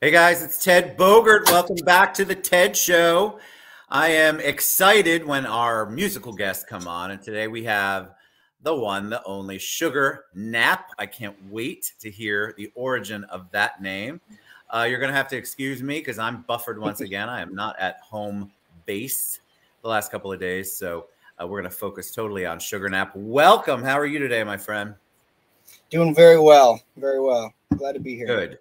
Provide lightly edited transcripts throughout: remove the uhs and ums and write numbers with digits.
Hey guys, it's Ted Bogert. Welcome back to the TED Show. I am excited when our musical guests come on, and today we have the one, the only Sugar Knapp. I can't wait to hear the origin of that name. You're going to have to excuse me because I'm buffered once again. I am not at home base the last couple of days, so we're going to focus totally on Sugar Knapp. Welcome. How are you today, my friend? Doing very well. Very well. Glad to be here. Good.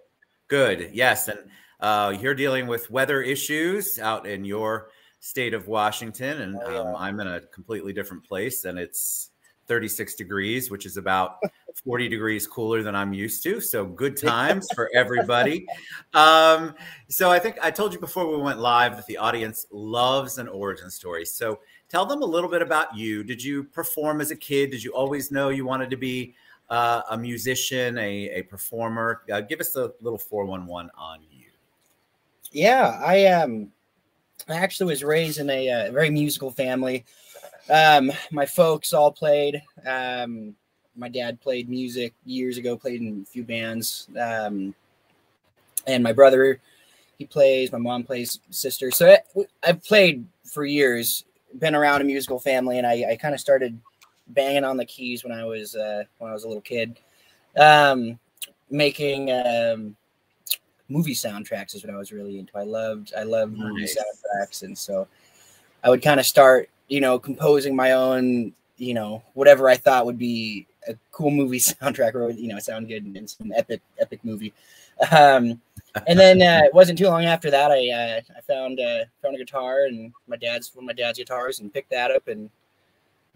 Good. Yes. And you're dealing with weather issues out in your state of Washington. And I'm in a completely different place, and it's 36 degrees, which is about 40 degrees cooler than I'm used to. So good times for everybody. So I think I told you before we went live that the audience loves an origin story. So tell them a little bit about you. Did you perform as a kid? Did you always know you wanted to be a musician, a performer? Give us a little 411 on you. Yeah, I actually was raised in a very musical family. My folks all played. My dad played music years ago, played in a few bands. And my brother, he plays, my mom plays, sister. So I've played for years, been around a musical family, and I kind of started banging on the keys when I was a little kid. Making movie soundtracks is what I was really into. I loved movie soundtracks, and so I would kind of start, composing my own, whatever I thought would be a cool movie soundtrack, or sound good in some epic movie. And then it wasn't too long after that I found a guitar, and one of my dad's guitars, and picked that up, and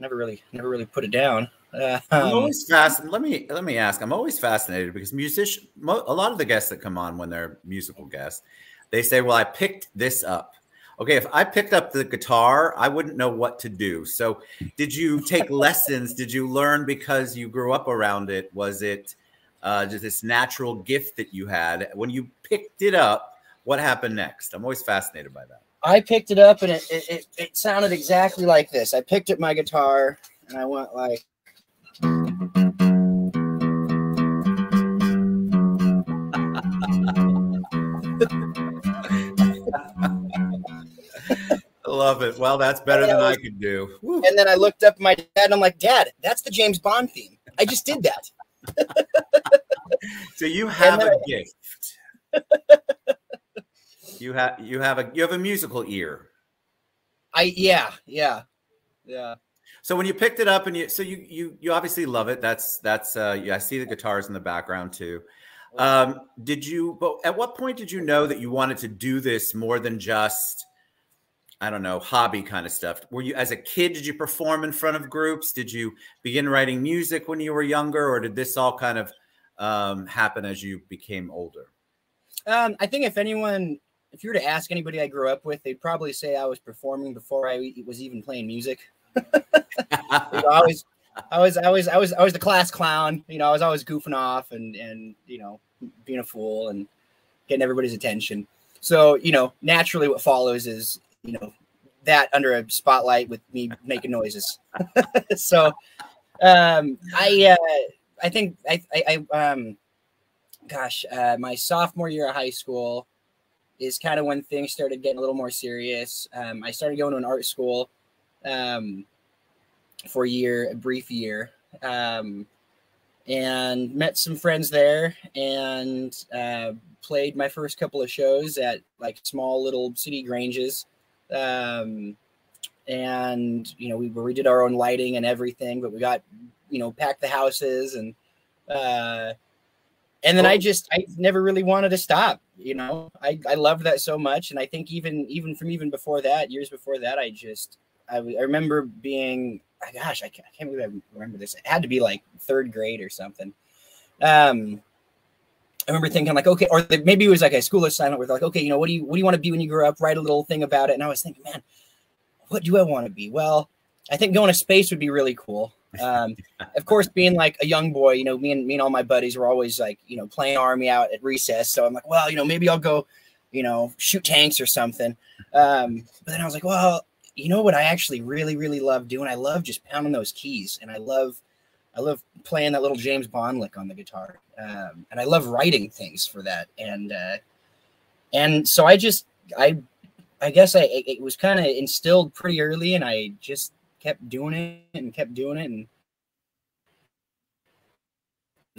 never really put it down. I'm always fascinated. Let me ask. I'm always fascinated because a lot of the guests that come on when they're musical guests, they say, "Well, I picked this up." Okay, if I picked up the guitar, I wouldn't know what to do. So, did you take lessons? Did you learn because you grew up around it? Was it just this natural gift that you had? When you picked it up, what happened next? I'm always fascinated by that. I picked it up, and it sounded exactly like this. I picked up my guitar, and I went like. I love it. Well, that's better than I could do. Woo. And then I looked up at my dad, and I'm like, "Dad, that's the James Bond theme. I just did that." So you have a gift. You have a musical ear. Yeah. So when you picked it up, and you obviously love it. That's yeah, I see the guitars in the background too. But at what point did you know that you wanted to do this more than just, I don't know, hobby kind of stuff? Were you, as a kid, did you perform in front of groups? Did you begin writing music when you were younger, or did this all kind of happen as you became older? I think if you were to ask anybody I grew up with, they'd probably say I was performing before I was even playing music. I was the class clown. I was always goofing off and being a fool and getting everybody's attention. So naturally, what follows is that under a spotlight with me making noises. So I think my sophomore year of high school is kind of when things started getting a little more serious. I started going to an art school for a brief year, and met some friends there, and played my first couple of shows at like small little city granges. And we did our own lighting and everything, but we got, packed the houses, and then I never really wanted to stop. I loved that so much. And I think even before that, years before that, I remember being, gosh, I can't believe I remember this. It had to be like third grade or something. I remember thinking like, okay, or maybe it was like a school assignment where they're like, okay, what do you want to be when you grow up? Write a little thing about it. And I was thinking, man, what do I want to be? Well, I think going to space would be really cool. Of course, being like a young boy, me and all my buddies were always like, playing Army out at recess. So I'm like, well, maybe I'll go, shoot tanks or something. But then I was like, well, what I actually really, really love doing? I love just pounding those keys, and I love playing that little James Bond lick on the guitar. And I love writing things for that. And And so I guess it was kind of instilled pretty early, and I just kept doing it and kept doing it.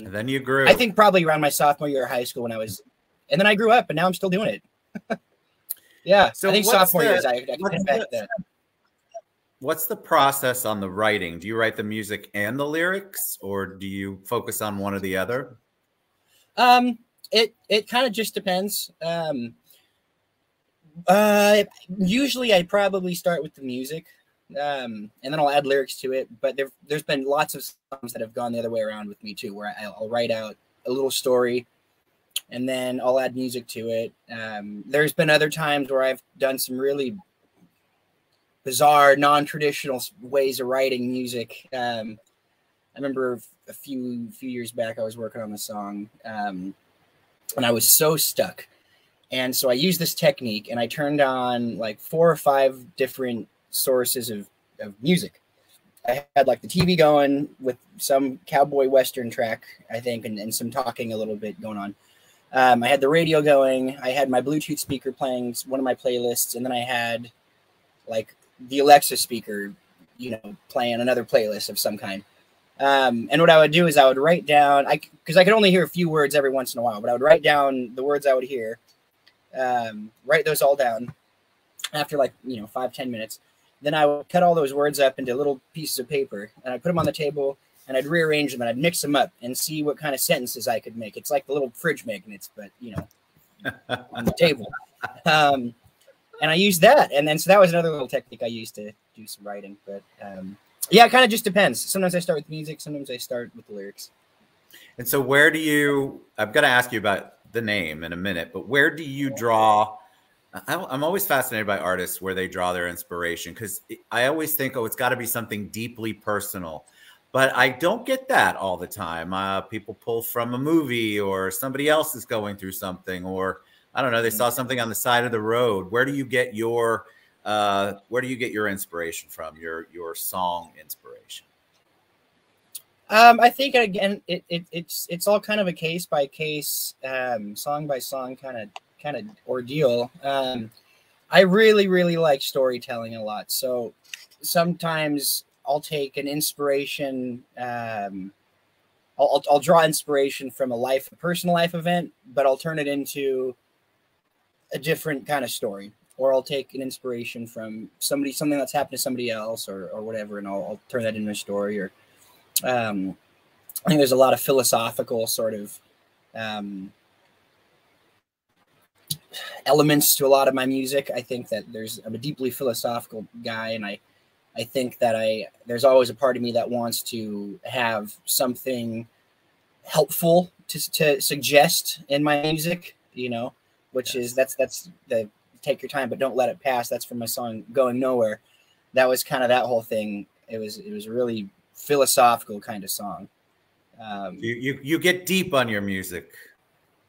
And then you grew. I think probably around my sophomore year of high school and then I grew up, and now I'm still doing it. Yeah. So I think sophomore years, I can back that. What's the process on the writing? Do you write the music and the lyrics, or do you focus on one or the other? It kind of just depends. Usually I probably start with the music, and then I'll add lyrics to it. But there's been lots of songs that have gone the other way around with me too, where I'll write out a little story, and then I'll add music to it. There's been other times where I've done some really bizarre, non-traditional ways of writing music. I remember a few years back, I was working on a song, and I was so stuck. And so I used this technique, and I turned on like 4 or 5 different sources of music. I had like the TV going with some cowboy Western track, I think, and some talking a little bit going on. I had the radio going. I had my Bluetooth speaker playing one of my playlists, and then I had like the Alexa speaker, playing another playlist of some kind. And what I would do is I would write down, because I could only hear a few words every once in a while, but I would write down the words I would hear, write those all down after 5-10 minutes. Then I would cut all those words up into little pieces of paper, and I'd put them on the table, and I'd rearrange them, and I'd mix them up and see what kind of sentences I could make. It's like the little fridge magnets, but, on the table. And I used that. And then, so that was another little technique I used to do some writing. But yeah, it kind of just depends. Sometimes I start with music. Sometimes I start with the lyrics. And so I'm going to ask you about the name in a minute, but where do you draw? I'm always fascinated by artists where they draw their inspiration, because I always think, it's got to be something deeply personal. But I don't get that all the time. People pull from a movie, or somebody else is going through something, or I don't know, they saw something on the side of the road. Where do you get your inspiration from? Your song inspiration? I think again, it's all kind of a case by case, song by song kind of ordeal. I really, really like storytelling a lot. So sometimes I'll take an inspiration. I'll draw inspiration from a personal life event, but I'll turn it into a different kind of story. Or I'll take an inspiration from something that's happened to somebody else, or whatever, and I'll turn that into a story. Or I think there's a lot of philosophical sort of elements to a lot of my music. I think that I'm a deeply philosophical guy, and I think that there's always a part of me that wants to have something helpful to suggest in my music, which is that's the take your time, but don't let it pass. That's from my song Going Nowhere. That was kind of that whole thing. It was a really philosophical kind of song. You get deep on your music.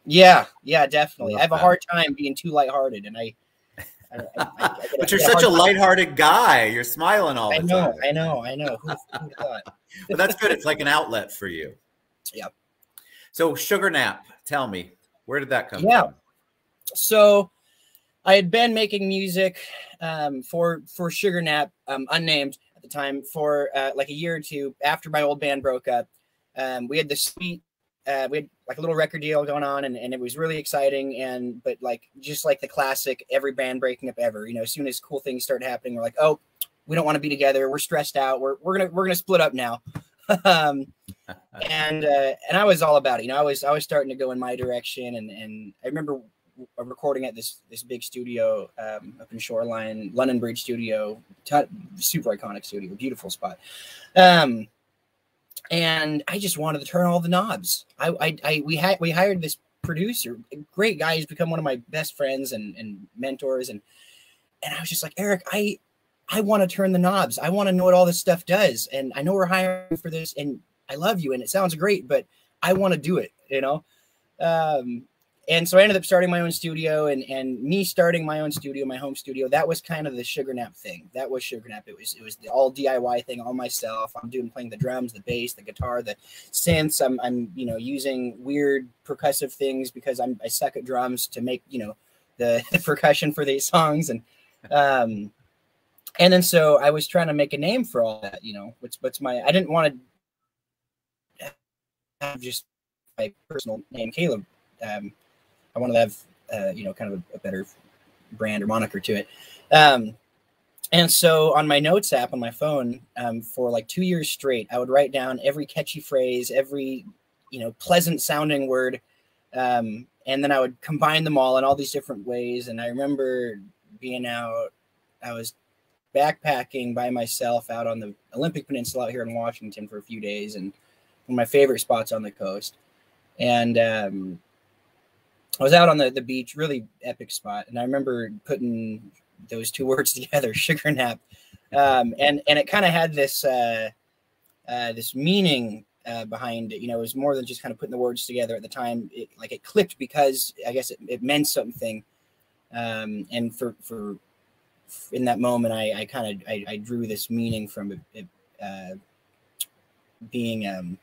Yeah, definitely. I have a hard time being too lighthearted, and but you're such a lighthearted guy. You're smiling all the time. I know. Who thought? But that's good. It's like an outlet for you. Yeah. So Sugar Nap, tell me, where did that come from? So I had been making music for Sugar Nap, unnamed at the time, for like a year or two after my old band broke up. We had this sweet, we had like a little record deal going on, and it was really exciting. But just like the classic, every band breaking up ever, as soon as cool things start happening, we're like, oh, we don't want to be together. We're stressed out. We're gonna split up now. And I was all about it. I was starting to go in my direction, and I remember recording at this big studio up in Shoreline, London Bridge studio, super iconic studio, beautiful spot. And I just wanted to turn all the knobs. We hired this producer, a great guy. He's become one of my best friends and mentors. And I was just like, Eric, I want to turn the knobs. I want to know what all this stuff does. And I know we're hiring for this, and I love you, and it sounds great, but I want to do it, And so I ended up starting my own studio, and me starting my own studio, my home studio, that was kind of the Sugar Nap thing. That was Sugar Nap. It was the all DIY thing, all myself. I'm playing the drums, the bass, the guitar, the synths. I'm using weird percussive things because I suck at drums to make, the the percussion for these songs, and then so I was trying to make a name for all that, you know. What's my, I didn't want to have just my personal name, Caleb. I wanted to have you know, kind of a better brand or moniker to it. And so on my notes app on my phone, for like 2 years straight, I would write down every catchy phrase, every, you know, pleasant sounding word. And then I would combine them all in all these different ways. And I remember being out, I was backpacking by myself out on the Olympic Peninsula out here in Washington for a few days, and one of my favorite spots on the coast. And I was out on the beach, really epic spot. And I remember putting those two words together, sugar nap. And it kind of had this, this meaning behind it. You know, it was more than just kind of putting the words together at the time. It clicked because I guess it meant something. And for in that moment, I drew this meaning from it being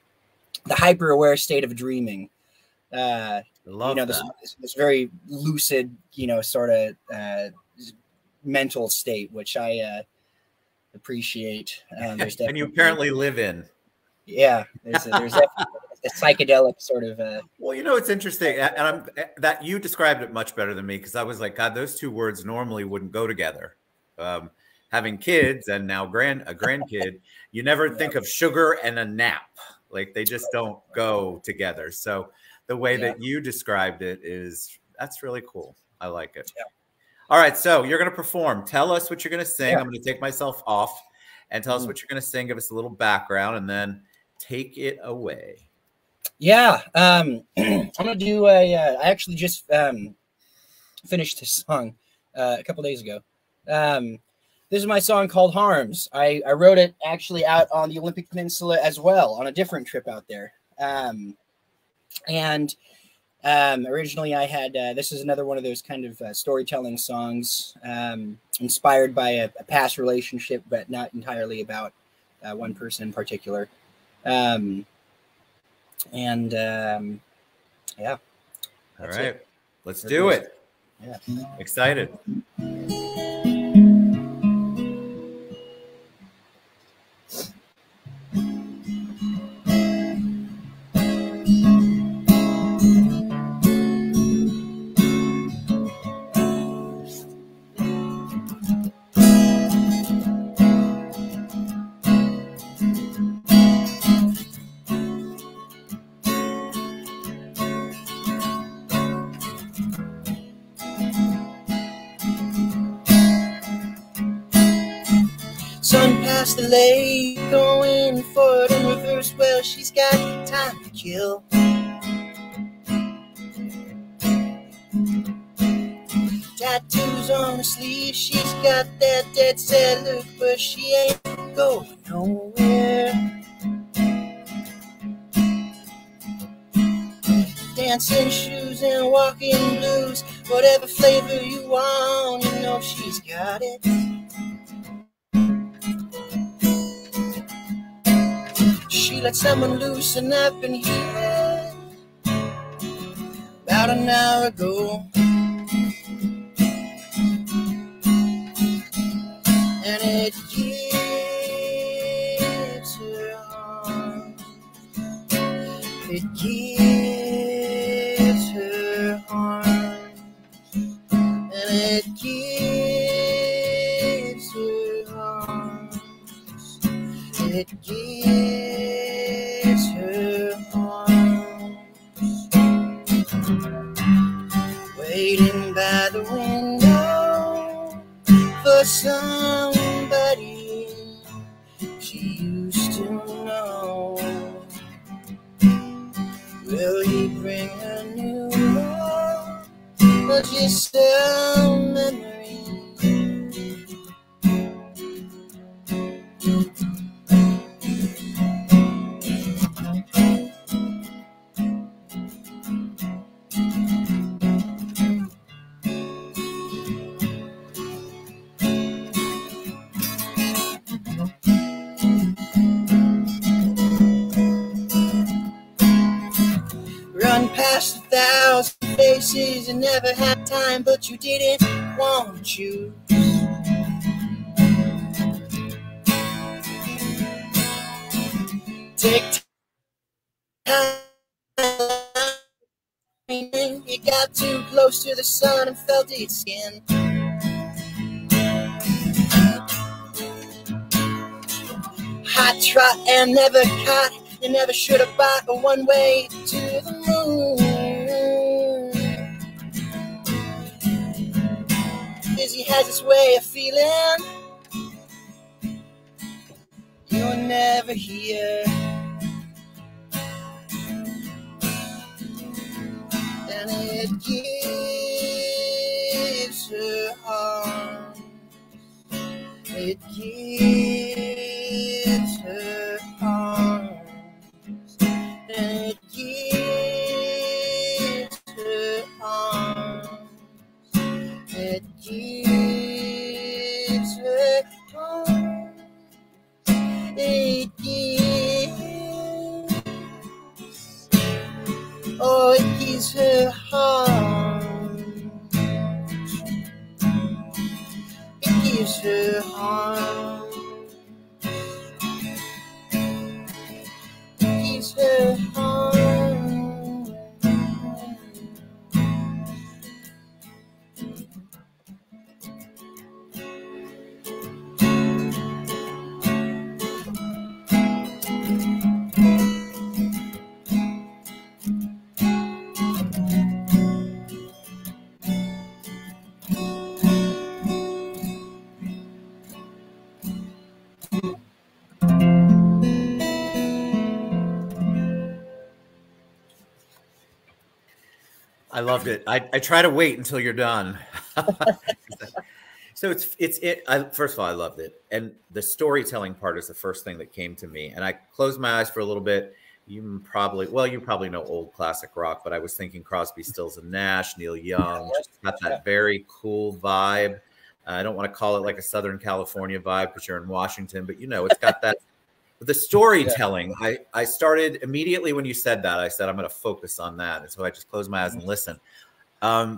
the hyper aware state of dreaming. I love, you know, this very lucid, you know, sort of mental state, which I appreciate. And you apparently live in. Yeah, there's a psychedelic sort of. Well, you know, it's interesting, and that you described it much better than me, because I was like, God, those two words normally wouldn't go together. Having kids and now a grandkid, you never think of sugar and a nap. Like, they just don't go together. So the way that you described it that's really cool. I like it. Yeah. All right, so you're going to perform. Tell us what you're going to sing. Yeah. I'm going to take myself off and tell us what you're going to sing. Give us a little background, and then take it away. Yeah, I'm going to do I actually just finished this song a couple days ago. This is my song called Harms. I wrote it actually out on the Olympic Peninsula as well, on a different trip out there. Originally I had, this is another one of those kind of storytelling songs, inspired by a past relationship, but not entirely about one person in particular. Yeah. All right, let's do it. Yeah. Excited. Sun past the lake, going forward in reverse. Well, she's got time to kill. Tattoos on her sleeve, she's got that dead set look, but she ain't going nowhere. Dancing shoes and walking blues, whatever flavor you want, you know she's got it. She let someone loosen up in here about an hour ago, and it gives her arms. It gives her arms, and it gives her arms. It gives her arms. Waiting by the window for somebody she used to know. Will he bring her new love, or just a memory? Run past 1,000 faces 'cause you never had time, but you didn't want to choose. Take time. You got too close to the sun and felt its skin. Hot trot and never caught. You never should have bought a one-way to the moon. Busy has its way of feeling you're never here. And it gives her arms. It gives her arms. And it gives her arms. It gives her arms. It gives. Oh, it gives her arms. It gives her arms. It gives her arms. I loved it. I try to wait until you're done. So first of all, I loved it. And the storytelling part is the first thing that came to me. And I closed my eyes for a little bit. You probably know old classic rock, but I was thinking Crosby, Stills and Nash, Neil Young, just got that very cool vibe. I don't want to call it like a Southern California vibe because you're in Washington, but it's got that. The storytelling, I started immediately when you said that. I said, I'm going to focus on that. And so I just closed my eyes and listened.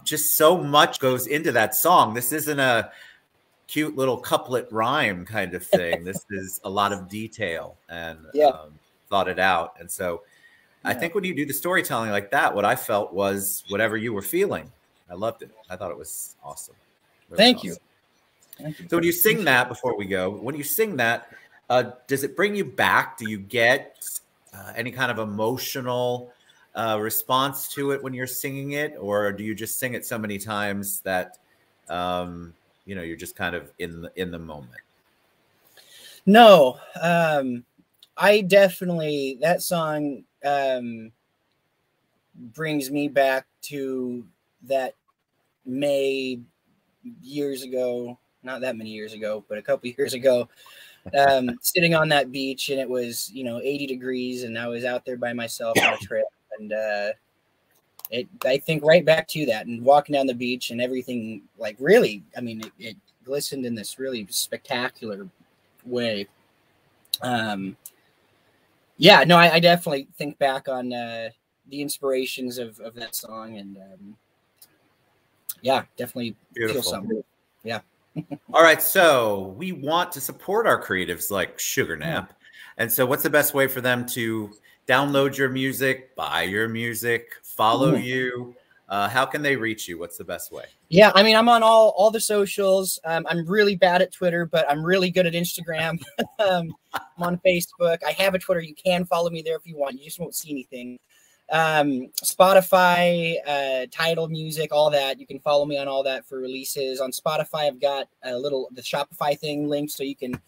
Just so much goes into that song. This isn't a cute little couplet rhyme kind of thing. This is a lot of detail and thought it out. And so I think when you do the storytelling like that, what I felt was whatever you were feeling. I loved it. I thought it was awesome. Really Thank awesome. you. Thank you. So when you sing that, before we go, when you sing that, does it bring you back? Do you get any kind of emotional response to it when you're singing it? Or do you just sing it so many times that, you're just kind of in the moment? No, I definitely, that song brings me back to that May years ago, not that many years ago, but a couple years ago, sitting on that beach, and it was 80 degrees, and I was out there by myself on a trip, and I think right back to that, and walking down the beach and everything, like really, I mean, it glistened in this really spectacular way. I definitely think back on the inspirations of that song, and definitely Beautiful. feel something. Yeah. All right, so we want to support our creatives like Sugar Nap. And so what's the best way for them to download your music, buy your music, follow you? How can they reach you? What's the best way? Yeah, I mean, I'm on all the socials. I'm really bad at Twitter, but I'm really good at Instagram. I'm on Facebook. I have a Twitter. You can follow me there if you want. You just won't see anything. Spotify, Tidal Music, all that. You can follow me on all that for releases. On Spotify, I've got the Shopify thing linked, so you can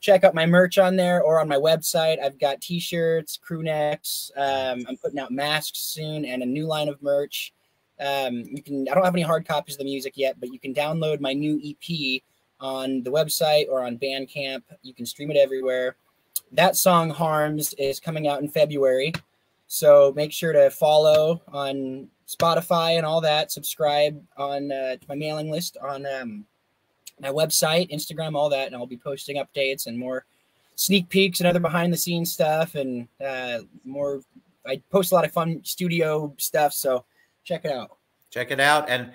check out my merch on there, or on my website. I've got t-shirts, crew necks. I'm putting out masks soon and a new line of merch. I don't have any hard copies of the music yet, but you can download my new EP on the website or on Bandcamp. You can stream it everywhere. That song, Harms, is coming out in February. So make sure to follow on Spotify and all that. Subscribe on to my mailing list on my website, Instagram, all that. And I'll be posting updates and more sneak peeks and other behind the scenes stuff. And more, I post a lot of fun studio stuff. So check it out. Check it out. And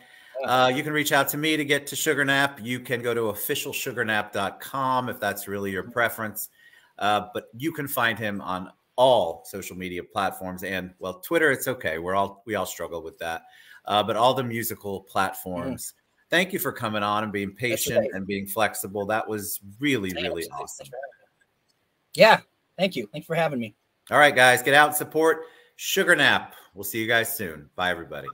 you can reach out to me to get to Sugar Nap. You can go to officialsugarbnap.com if that's really your preference. But you can find him on all social media platforms, and well, Twitter, it's okay. We all struggle with that. But all the musical platforms. Thank you for coming on and being patient and being flexible. That was really, really awesome. Yeah. Thank you. Thanks for having me. All right, guys, get out and support Sugar Nap. We'll see you guys soon. Bye, everybody.